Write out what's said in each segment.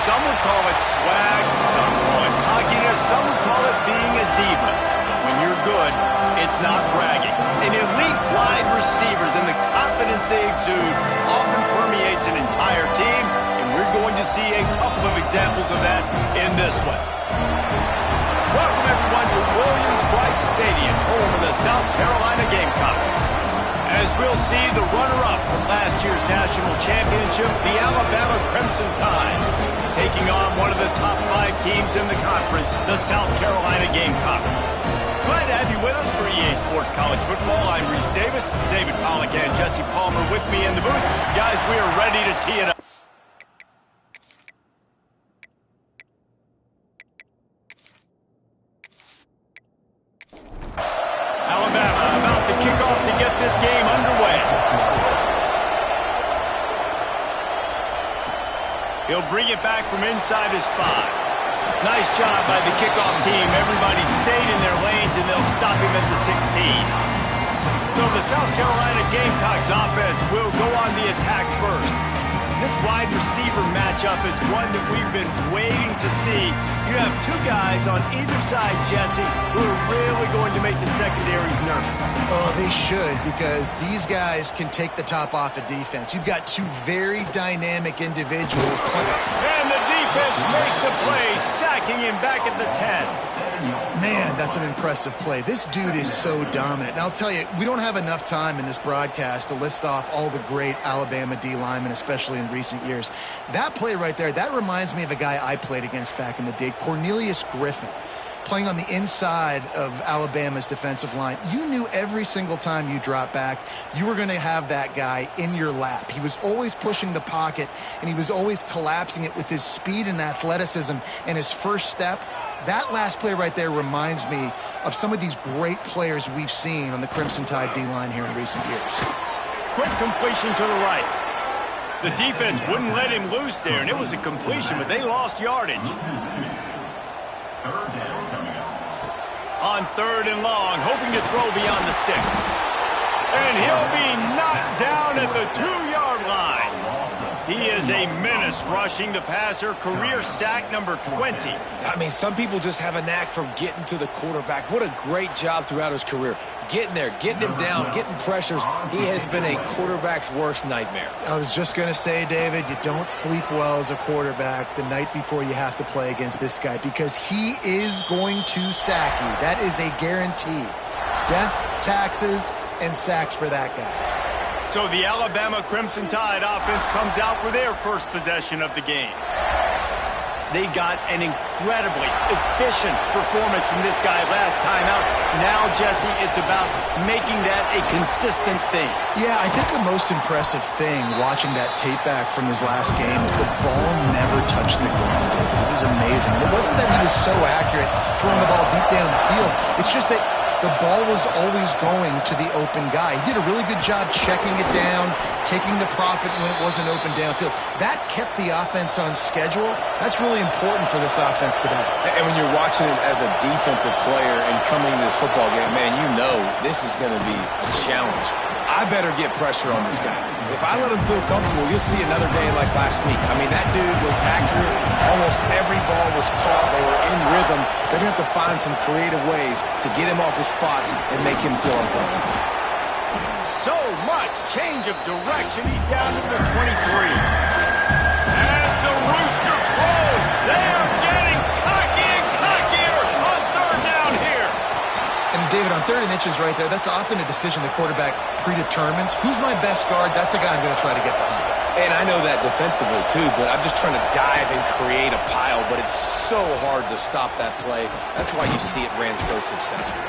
Some would call it swag, some call it cockiness, some would call it being a diva. But when you're good, it's not bragging. And elite wide receivers and the confidence they exude often permeates an entire team, and we're going to see a couple of examples of that in this one. Welcome, everyone, to Williams-Brice Stadium, home of the South Carolina Gamecocks. As we'll see, the runner-up from last year's national championship, the Alabama Crimson Tide, taking on one of the top 5 teams in the conference, the South Carolina Gamecocks. Glad to have you with us for EA Sports College Football. I'm Reese Davis, David Pollack and Jesse Palmer with me in the booth. Guys, we are ready to tee it up. Alabama about to kick off to get this game underway. He'll bring it back from inside his 5. Nice job by the kickoff team. Everybody stayed in their lanes, and they'll stop him at the 16. So the South Carolina Gamecocks offense will go on the attack first. This wide receiver matchup is one that we've been waiting to see. You have 2 guys on either side, Jesse, who are really going to make the secondaries nervous. Oh, they should, because these guys can take the top off of defense. You've got 2 very dynamic individuals playing. And the defense makes a play, sacking him back at the 10. Man, that's an impressive play. This dude is so dominant. And I'll tell you, we don't have enough time in this broadcast to list off all the great Alabama D linemen, especially in recent years. That play right there, that reminds me of a guy I played against back in the day, Cornelius Griffin, playing on the inside of Alabama's defensive line. You knew every single time you dropped back, you were going to have that guy in your lap. He was always pushing the pocket, and he was always collapsing it with his speed and athleticism and his first step. That last play right there reminds me of some of these great players we've seen on the Crimson Tide D-line here in recent years. Quick completion to the right. The defense wouldn't let him loose there, and it was a completion, but they lost yardage. On 3rd and long, hoping to throw beyond the sticks. And he'll be knocked down at the 2-yard line. He is a menace rushing the passer, career sack number 20. I mean, some people just have a knack for getting to the quarterback. What a great job throughout his career. Getting there, getting him down, getting pressures. He has been a quarterback's worst nightmare. I was just going to say, David, you don't sleep well as a quarterback the night before you have to play against this guy, because he is going to sack you. That is a guarantee. Death, taxes, and sacks for that guy. So the Alabama Crimson Tide offense comes out for their first possession of the game. They got an incredibly efficient performance from this guy last time out. Now, Jesse, it's about making that a consistent thing. Yeah, I think the most impressive thing watching that tape back from his last game is the ball never touched the ground. It was amazing. It wasn't that he was so accurate throwing the ball deep down the field. It's just that the ball was always going to the open guy. He did a really good job checking it down, taking the profit when it wasn't open downfield. That kept the offense on schedule. That's really important for this offense today. And when you're watching him as a defensive player and coming to this football game, man, you know this is going to be a challenge. I better get pressure on this guy. If I let him feel comfortable, you'll see another day like last week. I mean, that dude was accurate. Almost every ball was caught. They were in rhythm. They're going to have to find some creative ways to get him off his spots and make him feel uncomfortable. So much change of direction. He's down to the 23. As the rooster crows, they are getting cocky and cockier on 3rd down here. And David, on 3rd and inches right there, that's often a decision the quarterback predetermines. Who's my best guard? That's the guy I'm going to try to get behind. And I know that defensively, too, but I'm just trying to dive and create a pile, but it's so hard to stop that play. That's why you see it ran so successfully.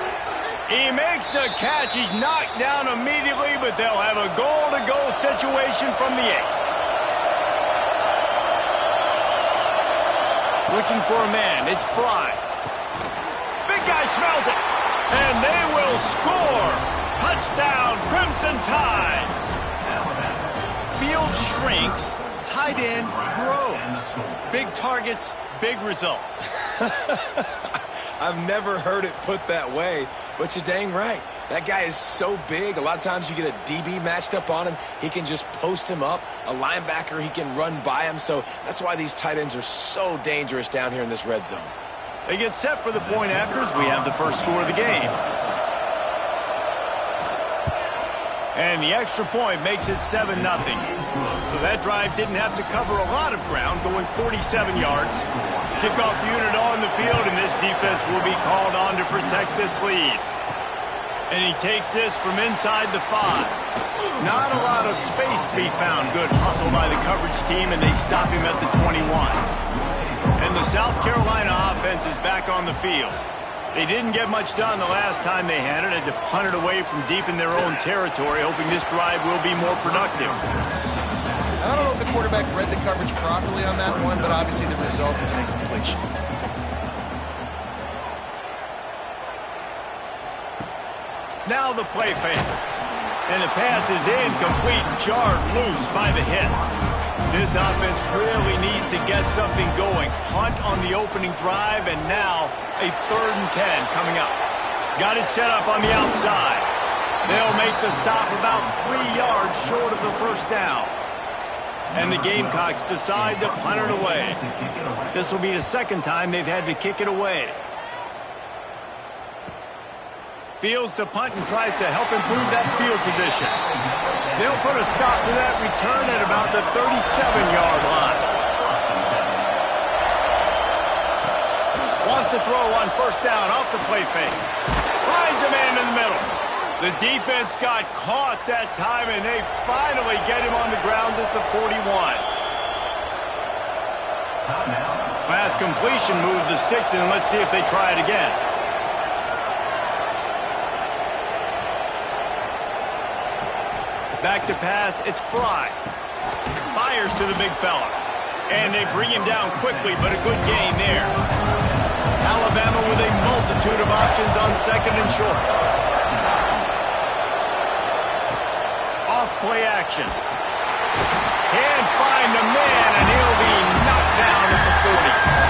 He makes the catch. He's knocked down immediately, but they'll have a goal-to-go situation from the 8. Looking for a man. It's Fry. Big guy smells it. And they will score. Touchdown, Crimson Tide. Field shrinks, tight end grows. Big targets, big results. I've never heard it put that way, but you're dang right. That guy is so big. A lot of times you get a DB matched up on him. He can just post him up. A linebacker, he can run by him. So that's why these tight ends are so dangerous down here in this red zone. They get set for the point afters. We have the first score of the game. And the extra point makes it 7-0. So that drive didn't have to cover a lot of ground, going 47 yards. Kickoff unit on the field, and this defense will be called on to protect this lead. And he takes this from inside the 5. Not a lot of space to be found. Good hustle by the coverage team, and they stop him at the 21. And the South Carolina offense is back on the field. They didn't get much done the last time they had it. Had to punt it away from deep in their own territory, hoping this drive will be more productive. I don't know if the quarterback read the coverage properly on that one, but obviously the result is an incompletion. Now the play fake. And the pass is incomplete, jarred loose by the hit. This offense really needs to get something going. Punt on the opening drive, and now a 3rd and 10 coming up. Got it set up on the outside. They'll make the stop about 3 yards short of the first down. And the Gamecocks decide to punt it away. This will be the second time they've had to kick it away. Fields to punt and tries to help improve that field position. They'll put a stop to that return at about the 37-yard line. Wants to throw on first down off the play fake. Finds a man in the middle. The defense got caught that time, and they finally get him on the ground at the 41. Pass completion, move the sticks in, and let's see if they try it again. Back to pass, it's Fry. Fires to the big fella. And they bring him down quickly, but a good gain there. Alabama with a multitude of options on 2nd and short. Off play action. Can't find the man, and he'll be knocked down at the 40.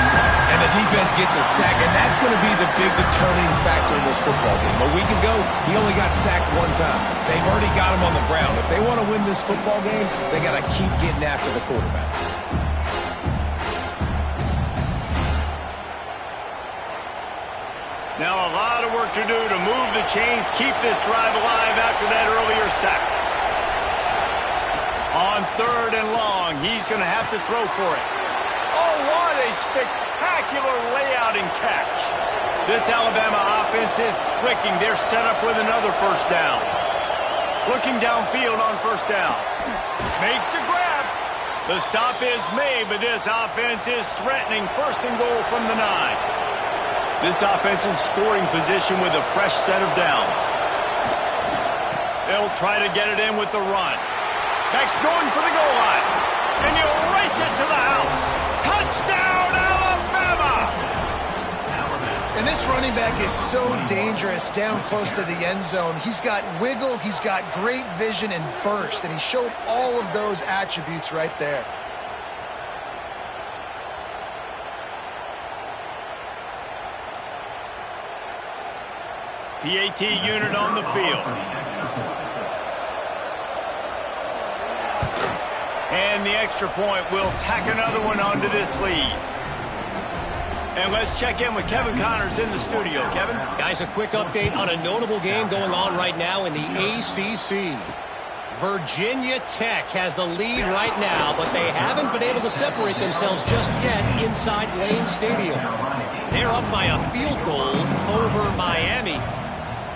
And the defense gets a sack, and that's going to be the big determining factor in this football game. A week ago, he only got sacked 1 time. They've already got him on the ground. If they want to win this football game, they got to keep getting after the quarterback. Now a lot of work to do to move the chains, keep this drive alive after that earlier sack. On 3rd and long, he's going to have to throw for it. Oh, what a spectacular layout and catch. This Alabama offense is clicking. They're set up with another first down. Looking downfield on first down. Makes the grab. The stop is made, but this offense is threatening 1st and goal from the 9. This offense in scoring position with a fresh set of downs. They'll try to get it in with the run. Back's going for the goal line. And you'll race it to the house. Touchdown, Alabama! And this running back is so dangerous down close to the end zone. He's got wiggle, he's got great vision and burst, and he showed all of those attributes right there. PAT unit on the field. And the extra point will tack another one onto this lead. And let's check in with Kevin Connors in the studio. Kevin? Guys, a quick update on a notable game going on right now in the ACC. Virginia Tech has the lead right now, but they haven't been able to separate themselves just yet inside Lane Stadium. They're up by a field goal over Miami.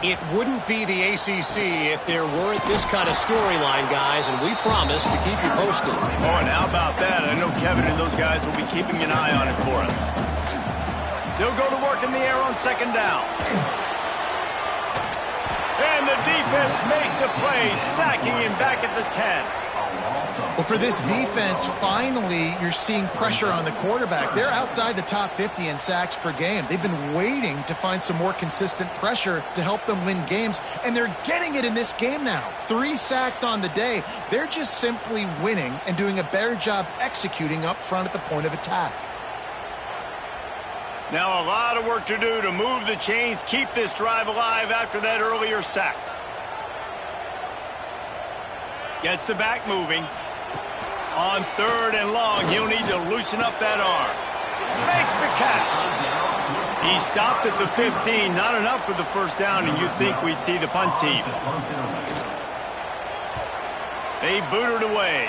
It wouldn't be the ACC if there weren't this kind of storyline, guys, and we promise to keep you posted. Oh, and how about that? I know Kevin and those guys will be keeping an eye on it for us. They'll go to work in the air on 2nd down. And the defense makes a play, sacking him back at the 10. Well, for this defense, finally, you're seeing pressure on the quarterback. They're outside the top 50 in sacks per game. They've been waiting to find some more consistent pressure to help them win games, and they're getting it in this game now. 3 sacks on the day. They're just simply winning and doing a better job executing up front at the point of attack. Now a lot of work to do to move the chains, keep this drive alive after that earlier sack. Gets the back moving. On 3rd and long, he'll need to loosen up that arm. Makes the catch. He stopped at the 15. Not enough for the first down, and you'd think we'd see the punt team. They booted away.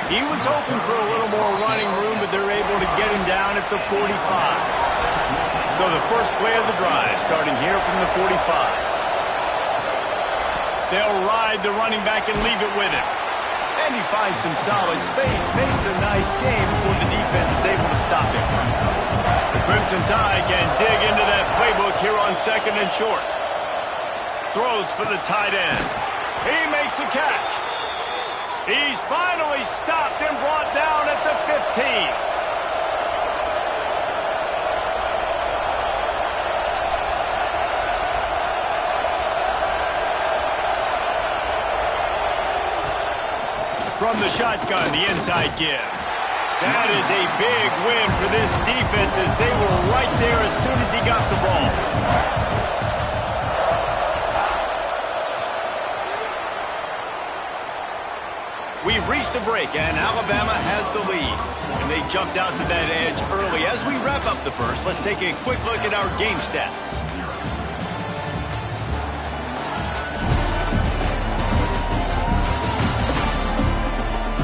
He was hoping for a little more running room, but they're able to get him down at the 45. So the first play of the drive starting here from the 45. They'll ride the running back and leave it with him. And he finds some solid space. Makes a nice game before the defense is able to stop him. The Crimson Tide can dig into that playbook here on 2nd and short. Throws for the tight end. He makes the catch. He's finally stopped and brought down at the 15. From the shotgun, the inside give. That is a big win for this defense as they were right there as soon as he got the ball. We've reached a break, and Alabama has the lead. And they jumped out to that edge early. As we wrap up the first, let's take a quick look at our game stats.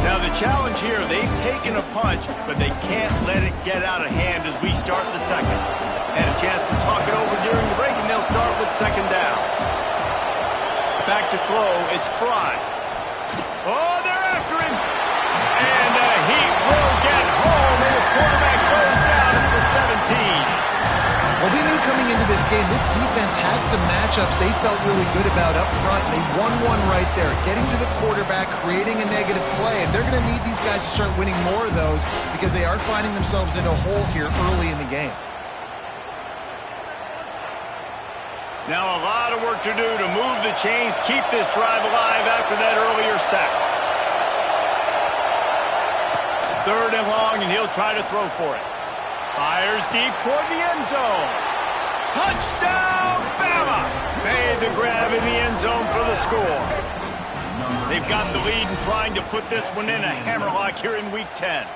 Now the challenge here, they've taken a punch, but they can't let it get out of hand as we start the second. Had a chance to talk it over during the break, and they'll start with 2nd down. Back to throw, it's Fry. Oh, they're after him. And he will get home, and the quarterback goes down at the 17. Well, we knew coming into this game, this defense had some matchups they felt really good about up front. And they won one right there, getting to the quarterback, creating a negative play. And they're going to need these guys to start winning more of those because they are finding themselves in a hole here early in the game. Now a lot of work to do to move the chains, keep this drive alive after that earlier sack. 3rd and long, and he'll try to throw for it. Fires deep toward the end zone. Touchdown, Bama! Made the grab in the end zone for the score. They've got the lead and trying to put this one in a hammerlock here in Week 10.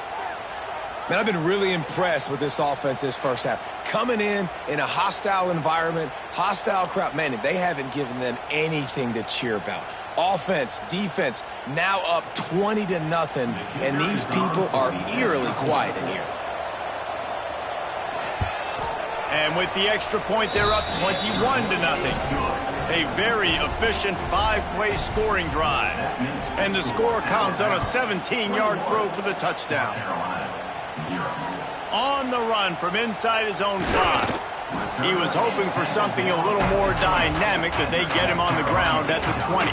Man, I've been really impressed with this offense this first half. Coming in a hostile environment, hostile crowd. Man, they haven't given them anything to cheer about. Offense, defense, now up 20-0, and these people are eerily quiet in here. And with the extra point, they're up 21-0. A very efficient 5-play scoring drive. And the score comes on a 17-yard throw for the touchdown. On the run from inside his own 5. He was hoping for something a little more dynamic, that they get him on the ground at the 20.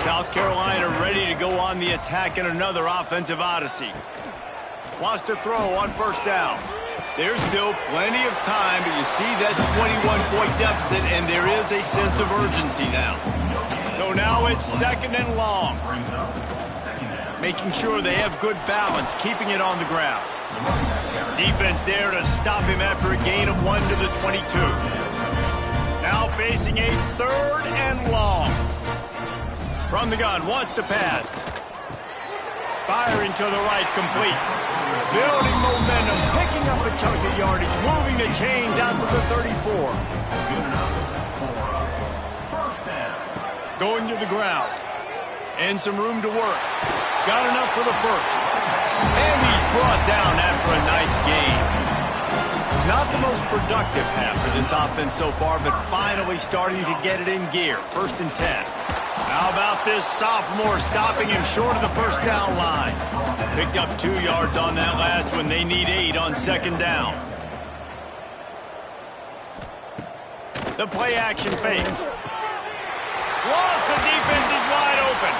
South Carolina ready to go on the attack in another offensive odyssey. Wants to throw on 1st down. There's still plenty of time, but you see that 21-point deficit, and there is a sense of urgency now. So now it's 2nd and long. Making sure they have good balance, keeping it on the ground. Defense there to stop him after a gain of 1 to the 22. Now facing a 3rd and long. From the gun, wants to pass. Firing to the right, complete. Building momentum, picking up a chunk of yardage, moving the chains out to the 34. Going to the ground. And some room to work. Got enough for the first. And he's brought down after a nice game. Not the most productive half for this offense so far, but finally starting to get it in gear. 1st and 10. How about this sophomore stopping him short of the 1st down line? Picked up 2 yards on that last one. They need 8 on 2nd down. The play action fake. Lost, the defense is wide open.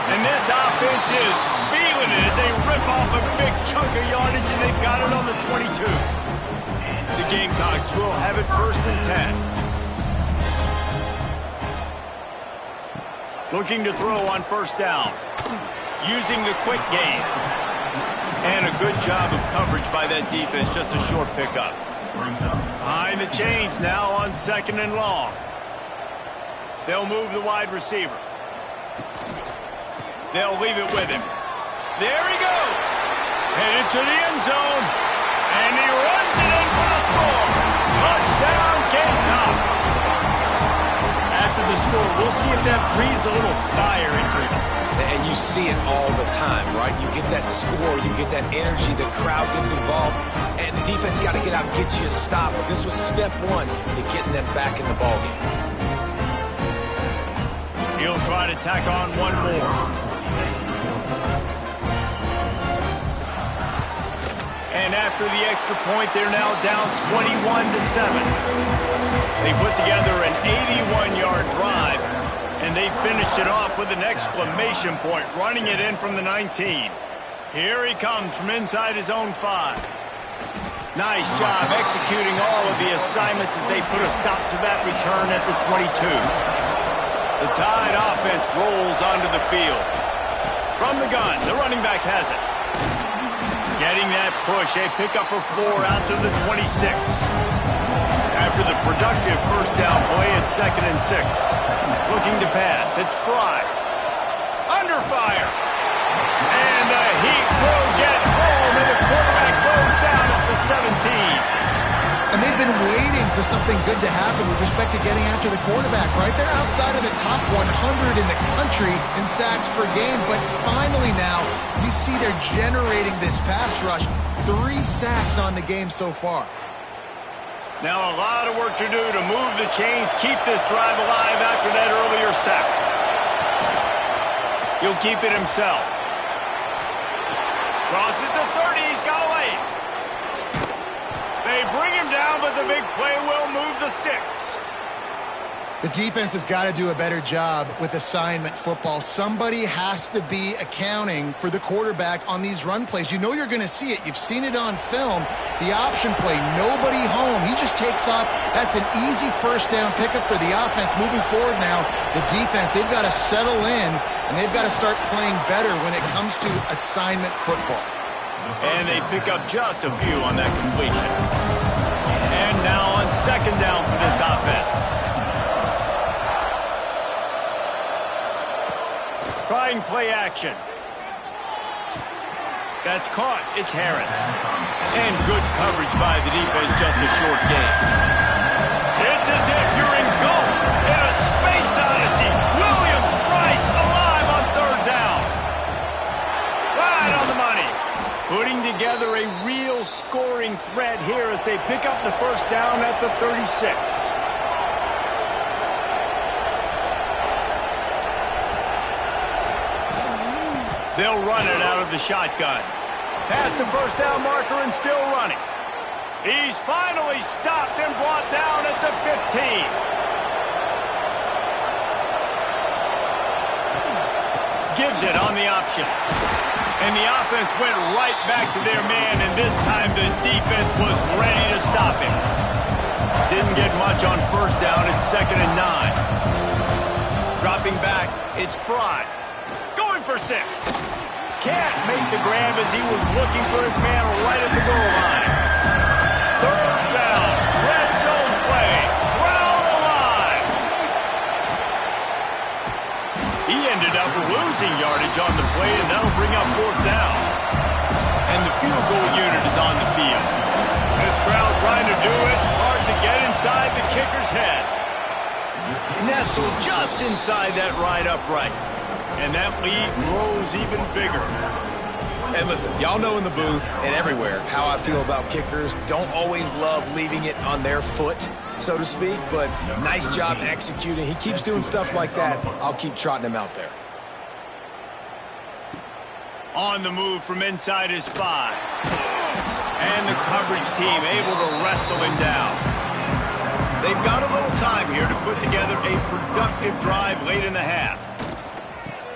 And this offense is feeling it as they rip off a big chunk of yardage, and they've got it on the 22. The Gamecocks will have it 1st and 10. Looking to throw on 1st down. Using the quick game. And a good job of coverage by that defense, just a short pickup. Behind the chains now on 2nd and long. They'll move the wide receiver. They'll leave it with him. There he goes. Headed to the end zone. And he runs it in for the score. Touchdown, Gamecocks. After the score, we'll see if that breathes a little fire into him. And you see it all the time, right? You get that score, you get that energy, the crowd gets involved, and the defense got to get out and get you a stop. But this was step one to getting them back in the ballgame. He'll try to tack on one more. And after the extra point, they're now down 21-7. They put together an 81-yard drive, and they finished it off with an exclamation point, running it in from the 19. Here he comes from inside his own 5. Nice job executing all of the assignments as they put a stop to that return at the 22. The Tide offense rolls onto the field. From the gun, the running back has it. Getting that push, a pickup of 4 out to the 26. After the productive first down play, it's 2nd and 6. Looking to pass, it's Fry. Under fire. And the Heat will get home, and the quarterback goes down at the 17. And they've been waiting for something good to happen with respect to getting after the quarterback, right? They're outside of the top 100 in the country in sacks per game, but finally now you see they're generating this pass rush. 3 sacks on the game so far. Now a lot of work to do to move the chains, keep this drive alive after that earlier sack. He'll keep it himself. Crosses the 30, he's got away. They bring him down, but the big play will move the sticks. The defense has got to do a better job with assignment football. Somebody has to be accounting for the quarterback on these run plays. You know you're going to see it. You've seen it on film. The option play, nobody home. He just takes off. That's an easy first down pickup for the offense. Moving forward now, the defense, they've got to settle in, and they've got to start playing better when it comes to assignment football. And they pick up just a few on that completion. And now on 2nd down for this offense. Trying play action. That's caught. It's Harris. And good coverage by the defense, just a short gain. It's as if you're engulfed in a space odyssey. Williams-Brice alive on 3rd down. Right on the money. Putting together a real scoring threat here as they pick up the first down at the 36. They'll run it out of the shotgun. Past the first down marker and still running. He's finally stopped and brought down at the 15. Gives it on the option. And the offense went right back to their man, and this time the defense was ready to stop him. Didn't get much on first down. It's 2nd and 9. Dropping back, it's Fry. Going for 6. Can't make the grab as he was looking for his man right at the goal line. 3rd down. Red zone play. Crowd alive. He ended up losing yardage on the play, and that'll bring up 4th down. And the field goal unit is on the field. This crowd trying to do its part to get inside the kicker's head. Nestled just inside that right upright. And that lead grows even bigger. And listen, y'all know in the booth and everywhere how I feel about kickers. Don't always love leaving it on their foot, so to speak, but nice job executing. He keeps doing stuff like that. I'll keep trotting him out there. On the move from inside his 5. And the coverage team able to wrestle him down. They've got a little time here to put together a productive drive late in the half.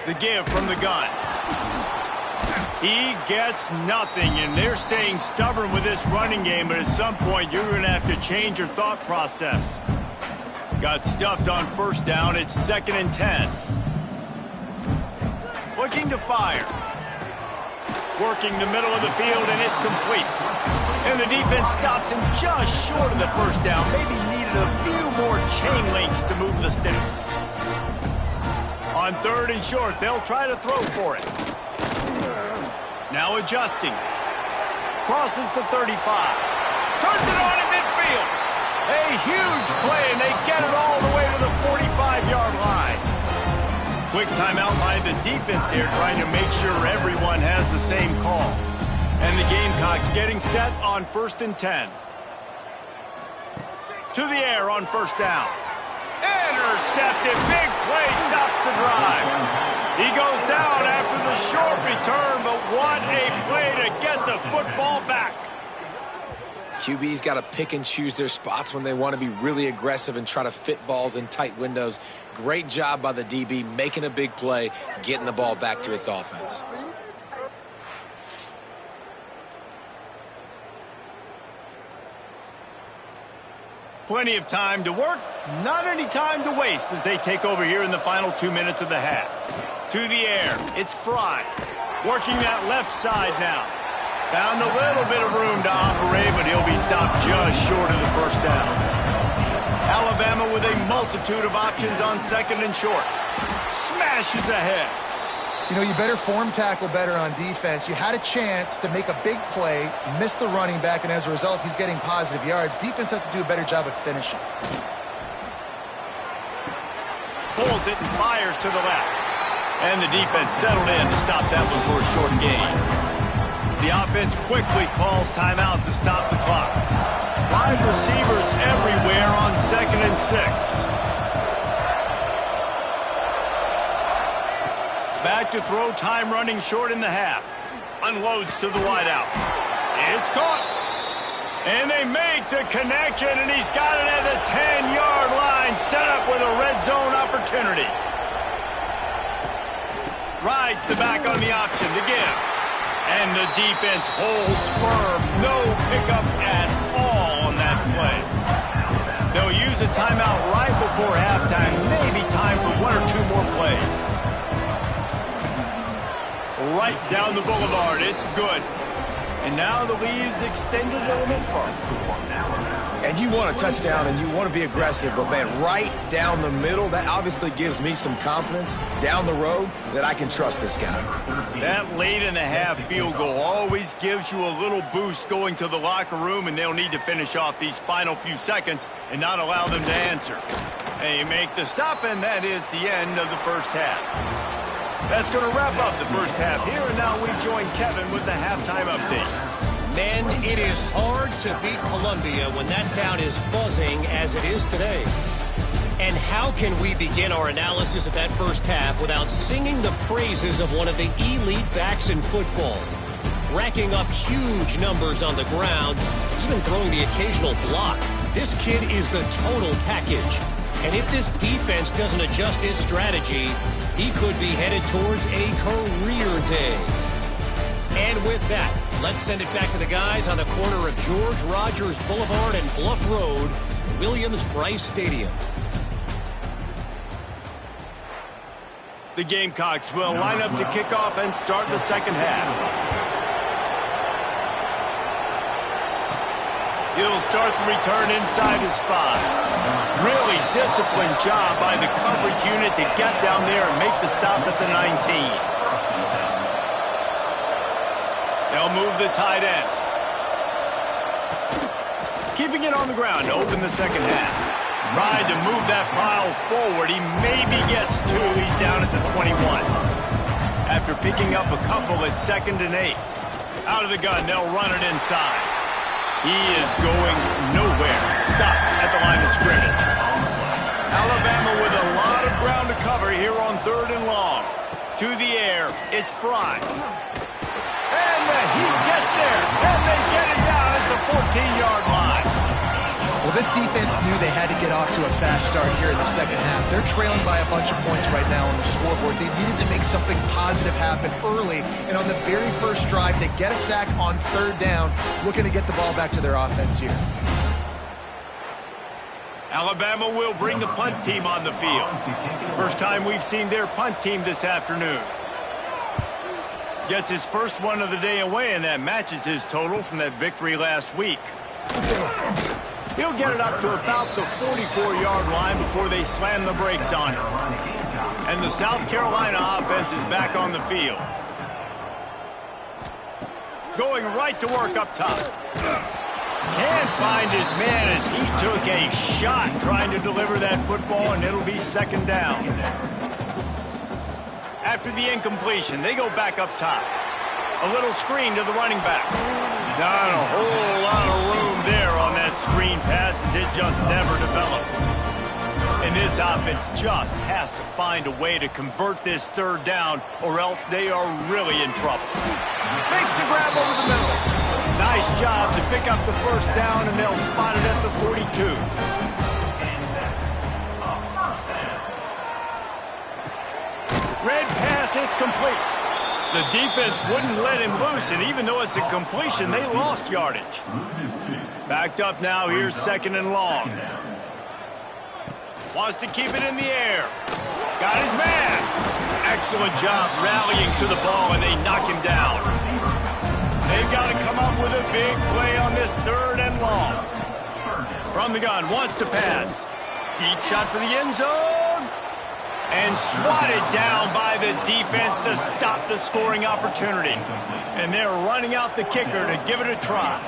The give from the gun. He gets nothing, and they're staying stubborn with this running game, but at some point you're going to have to change your thought process. Got stuffed on first down. It's 2nd and 10. Looking to fire. Working the middle of the field, and it's complete. And the defense stops him just short of the first down. Maybe needed a few more chain links to move the sticks. On 3rd and short, they'll try to throw for it. Now adjusting. Crosses to 35. Turns it on in midfield. A huge play, and they get it all the way to the 45-yard line. Quick timeout by the defense here, trying to make sure everyone has the same call. And the Gamecocks getting set on 1st and 10. To the air on 1st down. Intercepted. Big play stops the drive. He goes down after the short return, but what a play to get the football back. QB's got to pick and choose their spots when they want to be really aggressive and try to fit balls in tight windows. Great job by the DB, making a big play, getting the ball back to its offense. Plenty of time to work, not any time to waste as they take over here in the final 2 minutes of the half. To the air, it's Fry. Working that left side now. Found a little bit of room to operate, but he'll be stopped just short of the first down. Alabama with a multitude of options on 2nd and short. Smashes ahead. You know, you better form tackle better on defense. You had a chance to make a big play, missed the running back, and as a result, he's getting positive yards. Defense has to do a better job of finishing. Pulls it and fires to the left. And the defense settled in to stop that one for a short gain. The offense quickly calls timeout to stop the clock. Wide receivers everywhere on 2nd and 6. Back to throw, time running short in the half. Unloads to the wideout. It's caught. And they make the connection, and he's got it at the 10-yard line, set up with a red zone opportunity. Rides the back on the option to give. And the defense holds firm. No pickup at all on that play. They'll use a timeout right before halftime. Maybe time for 1 or 2 more plays. Right down the boulevard. It's good. And now the lead is extended a little further. And you want a touchdown and you want to be aggressive, but man, right down the middle, that obviously gives me some confidence down the road that I can trust this guy. That late in the half field goal always gives you a little boost going to the locker room, and they'll need to finish off these final few seconds and not allow them to answer. They make the stop, and that is the end of the first half. That's going to wrap up the first half here, and now we join Kevin with the halftime update. Men, it is hard to beat Columbia when that town is buzzing as it is today. And how can we begin our analysis of that first half without singing the praises of one of the elite backs in football? Racking up huge numbers on the ground, even throwing the occasional block. This kid is the total package. And if this defense doesn't adjust its strategy, he could be headed towards a career day. And with that, let's send it back to the guys on the corner of George Rogers Boulevard and Bluff Road, Williams-Brice Stadium. The Gamecocks will line up to kick off and start the second half. He'll start the return inside his 5. Really disciplined job by the coverage unit to get down there and make the stop at the 19. They'll move the tight end. Keeping it on the ground to open the second half. Tried to move that pile forward. He maybe gets 2. He's down at the 21. After picking up a couple at 2nd and 8. Out of the gun, they'll run it inside. He is going nowhere. Stop at the line of scrimmage. Alabama with a lot of ground to cover here on 3rd and long. To the air, it's Fry. And the Heat gets there, and they get it down at the 14-yard line. Well, this defense knew they had to get off to a fast start here in the second half. They're trailing by a bunch of points right now on the scoreboard. They needed to make something positive happen early, and on the very first drive, they get a sack on 3rd down, looking to get the ball back to their offense here. Alabama will bring the punt team on the field. First time we've seen their punt team this afternoon. Gets his first one of the day away, and that matches his total from that victory last week. He'll get it up to about the 44-yard line before they slam the brakes on him. And the South Carolina offense is back on the field. Going right to work up top. Can't find his man as he took a shot trying to deliver that football, and it'll be second down. After the incompletion, they go back up top. A little screen to the running back. Not a whole lot of room there on that screen pass as it just never developed. And this offense just has to find a way to convert this third down, or else they are really in trouble. Makes the grab over the middle. Nice job to pick up the first down, and they'll spot it at the 42. Red pass, it's complete. The defense wouldn't let him loose, and even though it's a completion, they lost yardage. Backed up now, here's second and long. Wants to keep it in the air. Got his man. Excellent job rallying to the ball, and they knock him down. They've got to come up with a big play on this third and long. From the gun, wants to pass. Deep shot for the end zone. And swatted down by the defense to stop the scoring opportunity. And they're running out the kicker to give it a try.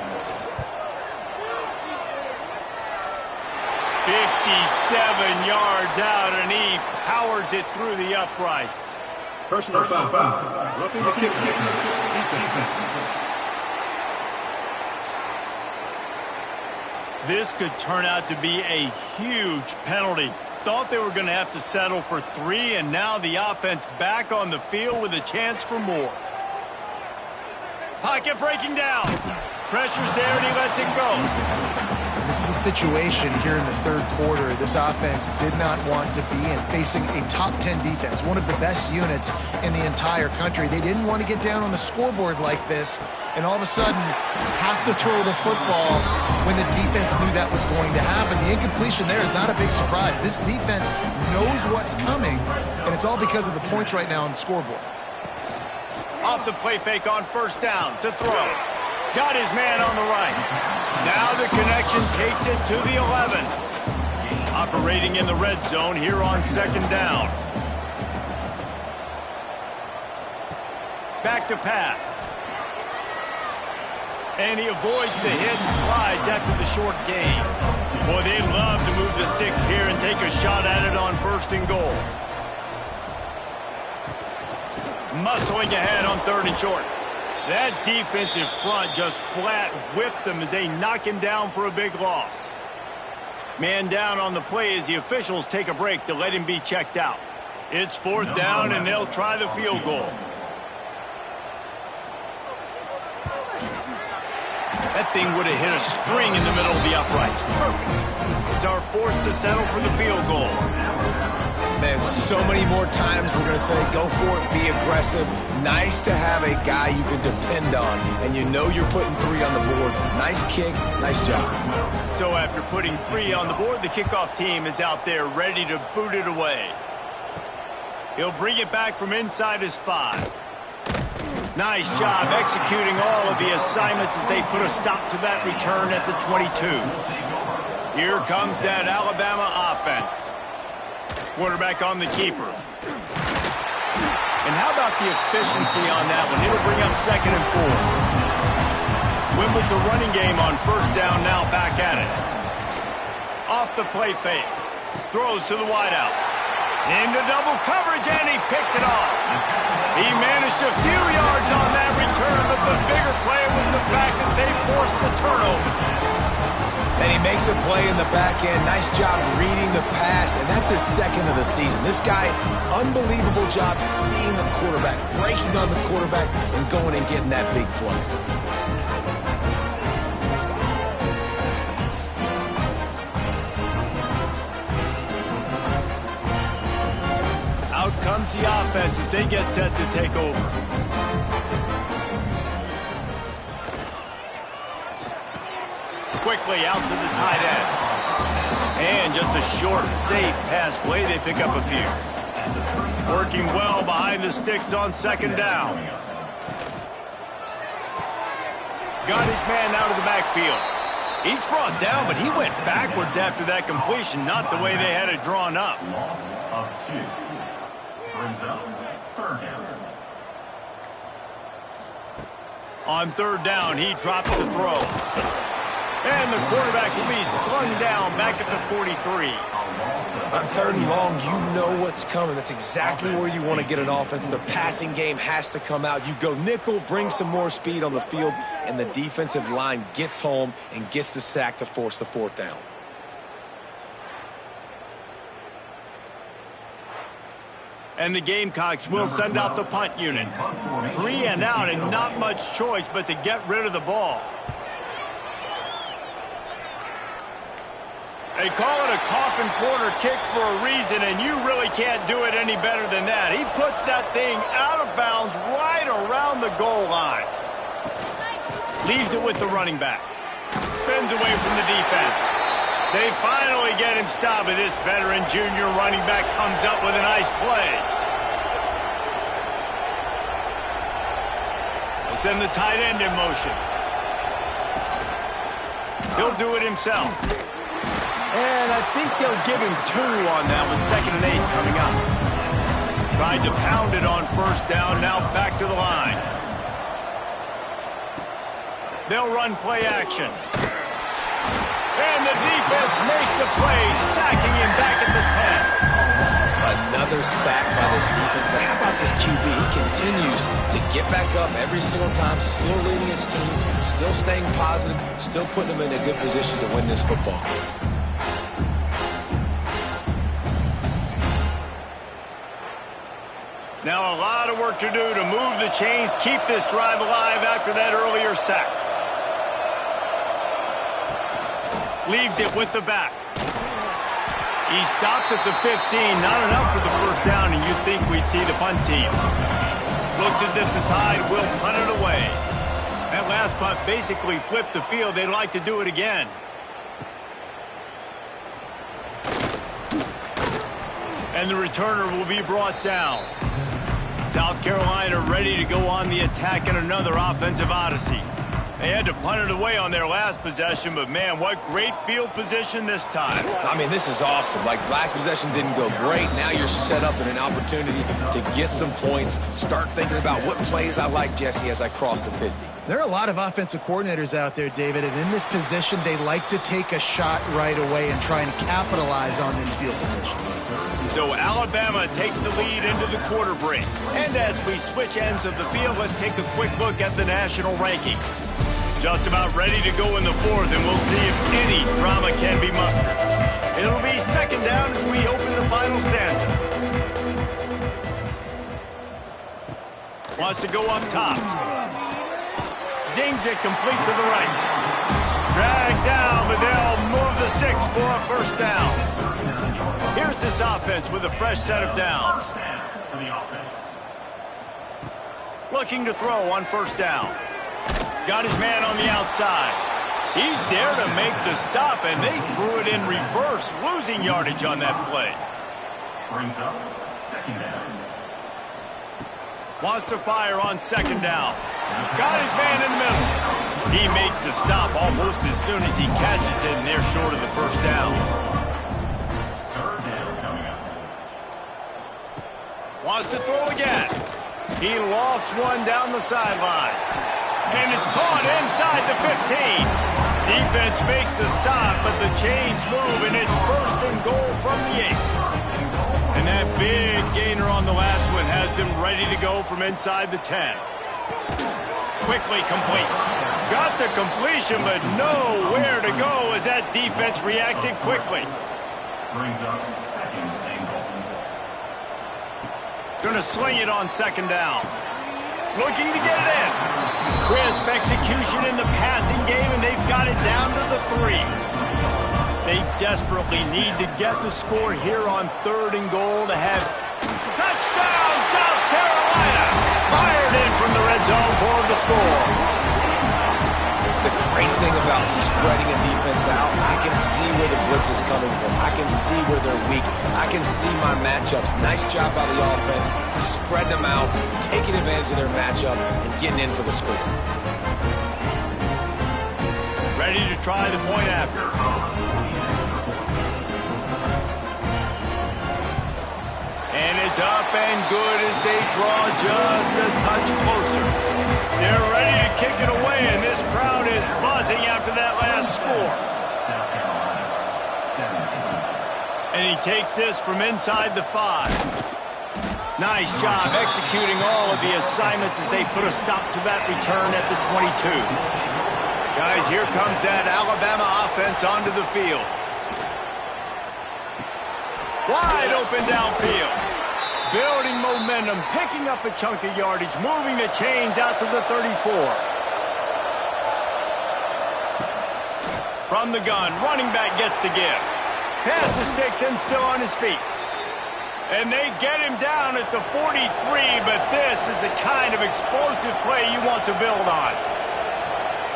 57 yards out, and he powers it through the uprights. Personal foul. Roughing the kicker. Defense. This could turn out to be a huge penalty. Thought they were going to have to settle for 3, and now the offense back on the field with a chance for more. Pocket breaking down. Pressure's there, and he lets it go. This is a situation here in the third quarter this offense did not want to be in, facing a top 10 defense, one of the best units in the entire country. They didn't want to get down on the scoreboard like this and all of a sudden have to throw the football when the defense knew that was going to happen. The incompletion there is not a big surprise. This defense knows what's coming, and it's all because of the points right now on the scoreboard. Off the play fake on first down to throw. Got his man on the right. Now the connection takes it to the 11. Operating in the red zone here on second down. Back to pass. And he avoids the hit and slides after the short gain. Boy, they'd love to move the sticks here and take a shot at it on first and goal. Muscling ahead on third and short. That defensive front just flat whipped them as they knock him down for a big loss. Man down on the play as the officials take a break to let him be checked out. It's fourth down, and they'll try the field goal. That thing would have hit a string in the middle of the uprights. Perfect. It's our force to settle for the field goal. Man, so many more times we're going to say, go for it, be aggressive. Nice to have a guy you can depend on, and you know you're putting 3 on the board. Nice kick, nice job. So after putting 3 on the board, the kickoff team is out there ready to boot it away. He'll bring it back from inside his 5. Nice job executing all of the assignments as they put a stop to that return at the 22. Here comes that Alabama offense. Quarterback on the keeper. And how about the efficiency on that one? It'll bring up second and 4. Went with the running game on first down, now back at it. Off the play fake. Throws to the wideout. Into double coverage, and he picked it off. He managed a few yards on that return, but the bigger play was the fact that they forced the turnover. And he makes a play in the back end. Nice job reading the pass, and that's his second of the season. This guy, unbelievable job seeing the quarterback, breaking on the quarterback, and going and getting that big play. Out comes the offense as they get set to take over. Quickly out to the tight end. And just a short, safe pass play. They pick up a few. Working well behind the sticks on second down. got his man out of the backfield. He's brought down, but he went backwards after that completion, not the way they had it drawn up. Loss of 2. Brings up third down. On third down, he drops the throw. And the quarterback will be slung down back at the 43. On third and long, you know what's coming. That's exactly where you want to get an offense. The passing game has to come out. You go nickel, bring some more speed on the field, and the defensive line gets home and gets the sack to force the fourth down. And the Gamecocks will send out the punt unit. 3 and out and not much choice but to get rid of the ball. They call it a coffin corner kick for a reason, and you really can't do it any better than that. He puts that thing out of bounds right around the goal line. Leaves it with the running back. Spins away from the defense. They finally get him stopped, and this veteran junior running back comes up with a nice play. They send the tight end in motion. He'll do it himself. And I think they'll give him 2 on that one. 2nd and 8 coming up. Tried to pound it on first down, now back to the line. They'll run play action. And the defense makes a play, sacking him back at the 10. Another sack by this defense, but how about this QB? He continues to get back up every single time, still leading his team, still staying positive, still putting them in a good position to win this football game. Now a lot of work to do to move the chains, keep this drive alive after that earlier sack. Leaves it with the back. He stopped at the 15, not enough for the first down, and you'd think we'd see the punt team. Looks as if the Tide will punt it away. That last punt basically flipped the field. They'd like to do it again. And the returner will be brought down. South Carolina ready to go on the attack in another offensive odyssey. They had to punt it away on their last possession, but man, what great field position this time. I mean, this is awesome. Like, last possession didn't go great. Now you're set up in an opportunity to get some points. Start thinking about what plays I like, Jesse, as I cross the 50. There are a lot of offensive coordinators out there, David, and in this position, they like to take a shot right away and try and capitalize on this field position. So Alabama takes the lead into the quarter break. And as we switch ends of the field, let's take a quick look at the national rankings. Just about ready to go in the fourth, and we'll see if any drama can be mustered. It'll be 2nd down as we open the final stanza. Wants to go up top. Zings it complete to the right. Dragged down, but they'll move the sticks for a first down. Here's this offense with a fresh set of downs. Looking to throw on first down. Got his man on the outside. He's there to make the stop, and they threw it in reverse, losing yardage on that play. Brings up 2nd down. Wants to fire on 2nd down. Got his man in the middle. He makes the stop almost as soon as he catches it, and they're short of the first down. 3rd down coming up. Wants to throw again. He lofts one down the sideline. And it's caught inside the 15. Defense makes a stop, but the chains move, and it's 1st and goal from the 8. And that big gainer on the last one has them ready to go from inside the 10. Quickly complete. Got the completion, but nowhere to go as that defense reacted quickly. Brings up 2nd and goal. Gonna sling it on 2nd down. Looking to get it in. Crisp execution in the passing game, and they've got it down to the 3. They desperately need to get the score here on 3rd and goal to have touchdown, South Carolina. Fired in from the red zone for the score. The great thing about spreading a defense out, I can see where the blitz is coming from. I can see where they're weak. I can see my matchups. Nice job by the offense, spreading them out, taking advantage of their matchup, and getting in for the score. ready to try the point after. And it's up and good as they draw just a touch closer. They're ready to kick it away, and this crowd is buzzing after that last score. And he takes this from inside the 5. Nice job executing all of the assignments as they put a stop to that return at the 22. Guys, here comes that Alabama offense onto the field. Wide open downfield. Building momentum, picking up a chunk of yardage, moving the chains out to the 34. From the gun, running back gets to give. Pass the sticks and still on his feet. And they get him down at the 43, but this is the kind of explosive play you want to build on.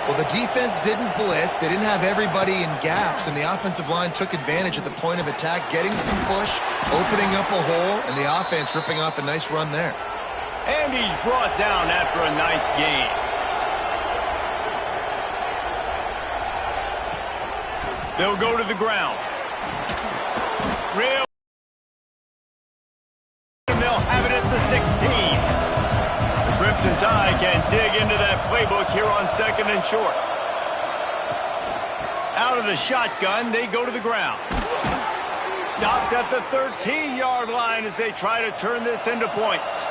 Well, the defense didn't blitz. They didn't have everybody in gaps, and the offensive line took advantage at the point of attack, getting some push, opening up a hole, and the offense ripping off a nice run there. And he's brought down after a nice gain. They'll go to the ground. Real. And they'll have it at the 16. Crimson Tide can dig into that playbook here on 2nd and short. Out of the shotgun, they go to the ground. Stopped at the 13-yard line as they try to turn this into points.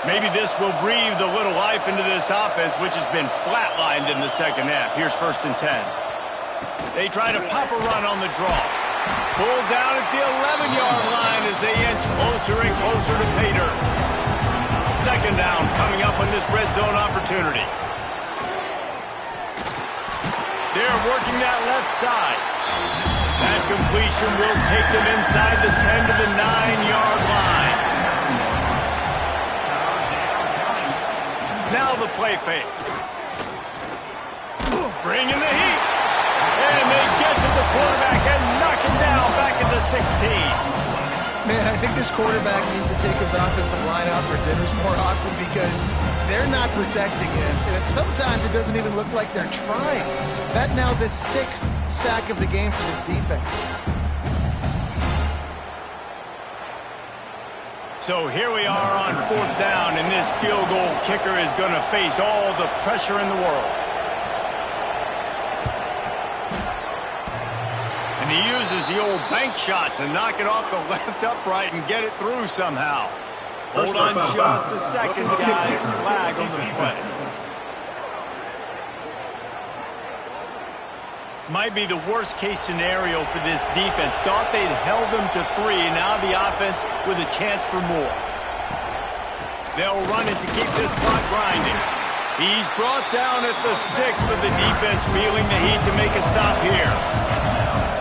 Maybe this will breathe a little life into this offense, which has been flatlined in the second half. Here's 1st and 10. They try to pop a run on the draw. Pulled down at the 11-yard line as they inch closer and closer to pay dirt. 2nd down coming up on this red zone opportunity. They're working that left side. That completion will take them inside the 10 to the 9-yard line. Now the play fake. Bringing the heat. And they get to the quarterback and knock him down back at the 16. Man, I think this quarterback needs to take his offensive line out for dinners more often because they're not protecting him. And sometimes it doesn't even look like they're trying. That now the 6th sack of the game for this defense. So here we are on 4th down, and this field goal kicker is going to face all the pressure in the world. And he uses the old bank shot to knock it off the left upright and get it through somehow. Hold on just a second, guys. Flag on the play. Might be the worst-case scenario for this defense. Thought they'd held them to 3, and now the offense with a chance for more. They'll run it to keep this clock grinding. He's brought down at the 6, but the defense feeling the heat to make a stop here.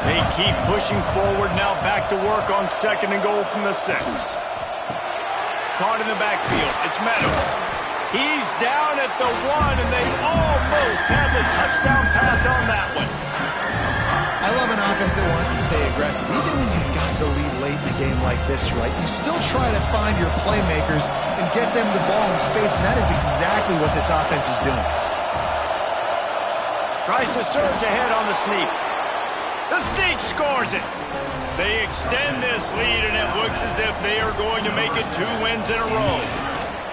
They keep pushing forward, now back to work on 2nd and goal from the 6. Caught in the backfield, it's Meadows. He's down at the 1, and they almost have the touchdown pass on that one. I love an offense that wants to stay aggressive. Even when you've got the lead late in the game like this, right, you still try to find your playmakers and get them the ball in space, and that is exactly what this offense is doing. Tries to surge ahead on the sneak. The sneak scores it. They extend this lead, and it looks as if they are going to make it 2 wins in a row.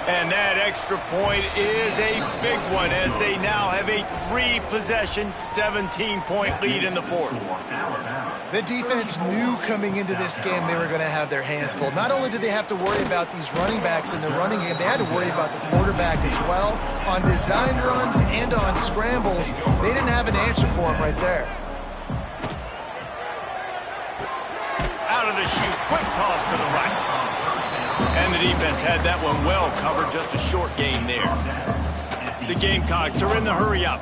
And that extra point is a big one as they now have a 3-possession, 17-point lead in the 4th. The defense knew coming into this game they were going to have their hands full. Not only did they have to worry about these running backs in the running game, they had to worry about the quarterback as well. On designed runs and on scrambles, they didn't have an answer for him right there. Out of the chute, quick toss to the right. And the defense had that one well covered, just a short gain there. The Gamecocks are in the hurry-up.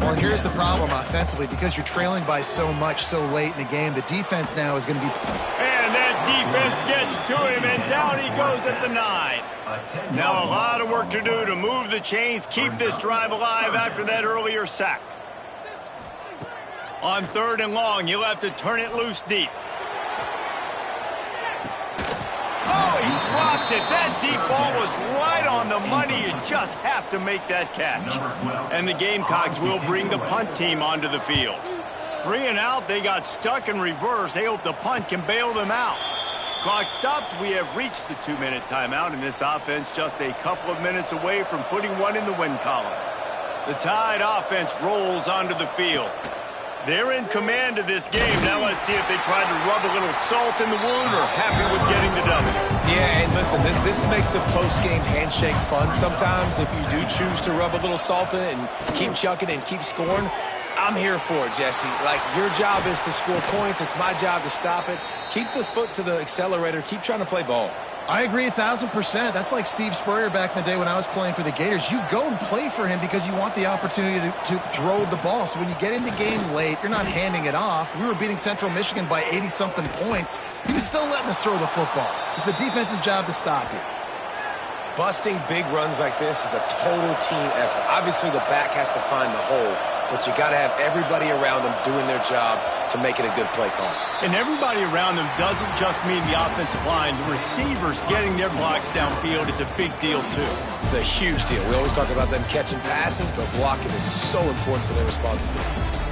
Well, here's the problem offensively. Because you're trailing by so much so late in the game, the defense now is going to be... And that defense gets to him, and down he goes at the 9. Now a lot of work to do to move the chains, keep this drive alive after that earlier sack. On 3rd and long, you'll have to turn it loose deep. Oh, he dropped it. That deep ball was right on the money. You just have to make that catch. And the Gamecocks will bring the punt team onto the field. 3 and out, they got stuck in reverse. They hope the punt can bail them out. Clock stops. We have reached the 2-minute timeout, and this offense just a couple of minutes away from putting one in the win column. The Tide offense rolls onto the field. They're in command of this game. Now let's see if they try to rub a little salt in the wound or happy with getting the W. Yeah, and listen, this makes the post-game handshake fun sometimes. If you do choose to rub a little salt in it and keep chucking and keep scoring, I'm here for it, Jesse. Like, your job is to score points. It's my job to stop it. Keep the foot to the accelerator. Keep trying to play ball. I agree 1,000%. That's like Steve Spurrier back in the day when I was playing for the Gators. You go and play for him because you want the opportunity to throw the ball. So when you get in the game late, you're not handing it off. We were beating Central Michigan by 80-something points. He was still letting us throw the football. It's the defense's job to stop you. Busting big runs like this is a total team effort. Obviously, the back has to find the hole, but you got to have everybody around them doing their job to make it a good play call. And everybody around them doesn't just mean the offensive line. The receivers getting their blocks downfield is a big deal, too. It's a huge deal. We always talk about them catching passes, but blocking is so important for their responsibilities.